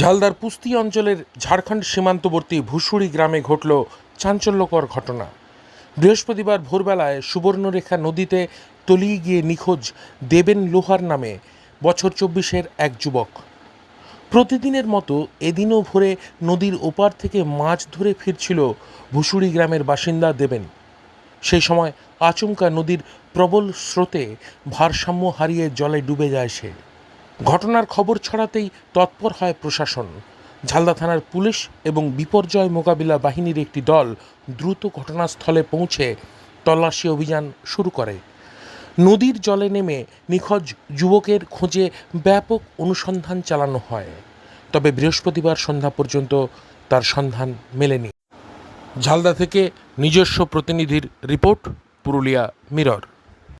ঝালদার পুস্তি অঞ্চলের ঝাড়খণ্ড সীমান্তবর্তী ভুসুড়ি গ্রামে ঘটল চাঞ্চল্যকর ঘটনা। বৃহস্পতিবার ভোরবেলায় সুবর্ণরেখা নদীতে তলিয়ে গিয়ে নিখোঁজ দেবেন লোহার নামে বছর 24-এর এক যুবক। প্রতিদিনের মতো এদিনও ভোরে নদীর ওপার থেকে মাছ ধরে ফিরছিল ভুসুড়ি গ্রামের বাসিন্দা দেবেন। সেই সময় আচমকা নদীর প্রবল স্রোতে ভারসাম্য হারিয়ে জলে ডুবে যায় সে। ঘটনার খবর ছড়াতেই তৎপর হয় প্রশাসন। ঝালদা থানার পুলিশ এবং বিপর্যয় মোকাবিলা বাহিনীর একটি দল দ্রুত ঘটনাস্থলে পৌঁছে তল্লাশি অভিযান শুরু করে। নদীর জলে নেমে নিখোঁজ যুবকের খোঁজে ব্যাপক অনুসন্ধান চালানো হয়, তবে বৃহস্পতিবার সন্ধ্যা পর্যন্ত তার সন্ধান মেলেনি। ঝালদা থেকে নিজস্ব প্রতিনিধির রিপোর্ট, পুরুলিয়া মিরর।